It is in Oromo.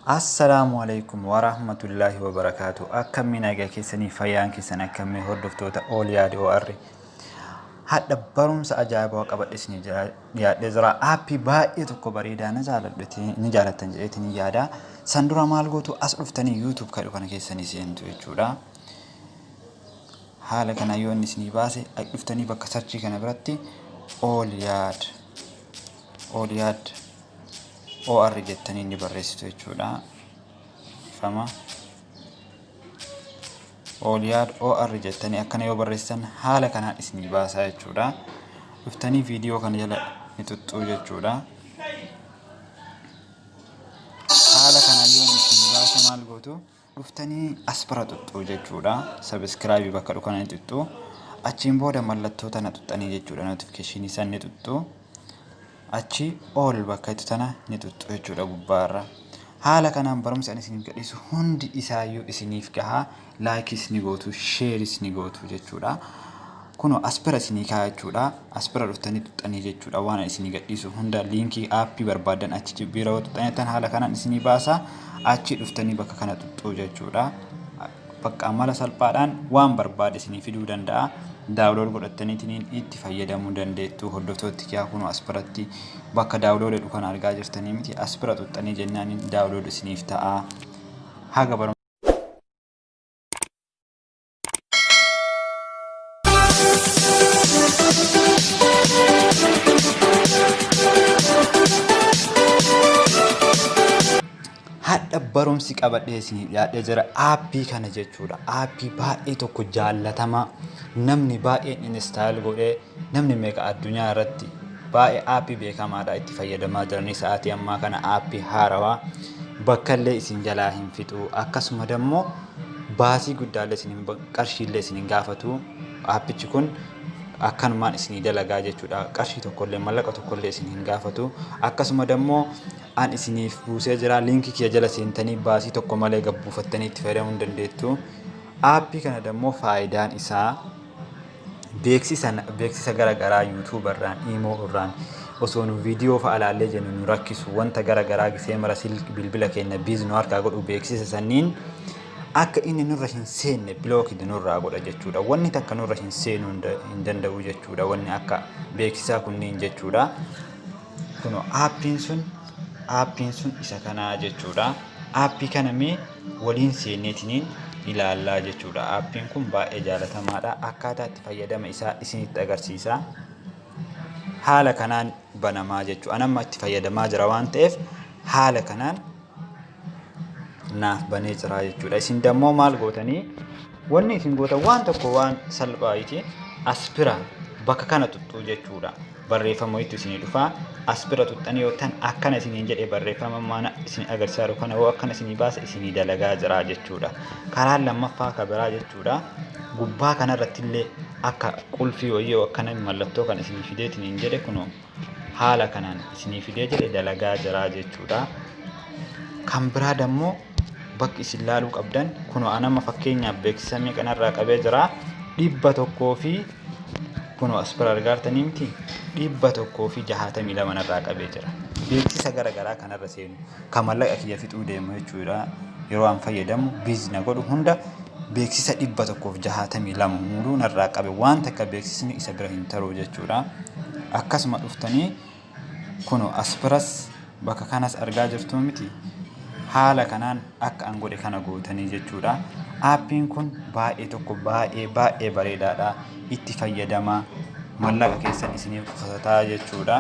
Assalamu alaikum wa rahmatullahi wa barakatuh. Akkamii nagaa keessanii fayyaan keessan akkamii hordoftoota ooliyaa OR. Hadda barumsa ajaa'ibaa qabadhisni yaadde jira. Aappii baay'ee tokko bareedaa na jaalattan jedheetiin yaada. San dura maal gootu as dhuftanii YouTube kadhu kana keessanii seentu jechuudha. Haala kana yoo inni isinii baase dhuftanii bakka sarchii kana biratti ooliyaad OR jettanii ni barreessitu jechuudha. Fama ooliyaad OR jettanii akkana yoo barreessan haala kanaan isinii baasaa jechuudha. Dhuftanii viidiyoo kana jala ni tuttuu jechuudha. Haala kanaan yoo isinii baase maal gootu dhuftanii as bira tuttuu jechuudha. Subscribe bakka dhukana ni tuttuu. Achiin booda mallattoo tana tuttanii jechuudha. Notification isaan ni tuttuu. Achi all bakka itti tana ni tuttu jechuudha gubbaarra. Haala kanaan barumsa isiniif gadhiisu hundi isaayyuu isiniif gahaa. Likes ni gootu, shares ni gootu jechuudha. Kuno as bira isinii kaa jechuudha. As bira dhuftanii tuttanii jechuudha. Waan isinii gadhiisu hunda linkii aappii barbaadan achi bira tuttanii haala kanaan isinii baasa. Achi dhuftanii bakka kana tuttuu jechuudha. Bakka mala salphaadhaan waan barbaade isinii fiduu danda'a. Daawulood godhattaniitiin itti fayyadamuu dandeettu. Hordoftooti kiyyaa kun as biratti bakka daawulood dhukan argaa jirtanii miti as bira tuttanii jennaan daawulood isiniif ta'a. Haga barumsa hadda barumsi qabadhee isiniif yaadde jira. Aappii kana jechuudha. Aappii baay'ee tokko jaallatama. Namni baay'een install godhee namni meeqa addunyaa irratti baay'ee aappii beekamaadha itti fayyadamaa jiranii sa'aatii ammaa kana aappii haarawaa bakka illee isin jalaa hin fixu. Akkasuma immoo baasii guddaallee isin qarshiillee isin gaafatu. Aappichi kun akkanumaan isin dalagaa jechuudha. Qarshii tokkollee mallaqa tokkollee isin hin gaafatu. Akkasuma immoo an isiniif buusee jira linkii kiyya jala seentanii baasii tokko malee gabbuufattanii itti fayyadamuu dandeettu. Aappii kana immoo faayidaan isaa beksisa garagaraa YouTube irraan imo irraan osoo nu viidiyoo fa'aalaallee jennu nu rakkisu wanta garagaraa gisee mara bilbila keenya biiznoo harkaa godhu beksisa sanniin akka inni nurra hin seenne blookii nurraa godha jechuudha. Wanni takka nurra hin seenuu hin danda'u jechuudha. Wanni akka beksisaa kunniin jechuudha. Kuno aappiin sun isa kanaa jechuudha. Aappii kana mee waliin seenneetiniin ilaallaa jechuudha. Aappiin kun baay'ee jaalatamaadha. Akkaataa itti fayyadama isaa isinitti agarsiisa. Haala kanaan banamaa jechuudha. Anamma itti fayyadamaa jira waan ta'eef haala kanaan naaf banee jira jechuudha. Isin dammoo maal gootanii wanni isin gootan waan tokko waan salphaayitiin as bira bakka kana tuttuu jechuudha. Barreeffama itti isinii dhufaa as bira tuttanii yoo tan akkana isiniin jedhee barreeffama maana isin agarsiisaa kana yoo akkana isinii baasa isinii dalagaa jira jechuudha. Karaa lammaffaa kabiraa jechuudha. Gubbaa kanarratti illee akka qulfii wayii akkana mallattoo kan isinii fideetiin jedhe kuno haala kanaan isinii fidee jedhe dalagaa jira jechuudha. Kan biraa dammoo bakki isin laaluu qabdan kuno anama fakkeenyaaf beeksisa meeqanarraa qabee jira 100 fi kuno as bira argaartanii miti 162 narraa qabee jira. Beeksisa garagaraa kanarra seenu kan mallaqa kiyya fixuu deemu jechuudha. Yeroo an fayyadamu biizina godhu hunda beeksisa 162 muruu narraa qabe waan takka beeksisni isa bira hin taru jechuudha. Akkasuma dhuftanii kuno as biras bakka kanas argaa jirtu miti haala kanaan akka an godhe kana gootanii jechuudha. Aappiin kun baay'ee tokko baay'ee bareedaadha. Itti fayyadama mallaqa keessan isiniif qusataa jechuudha.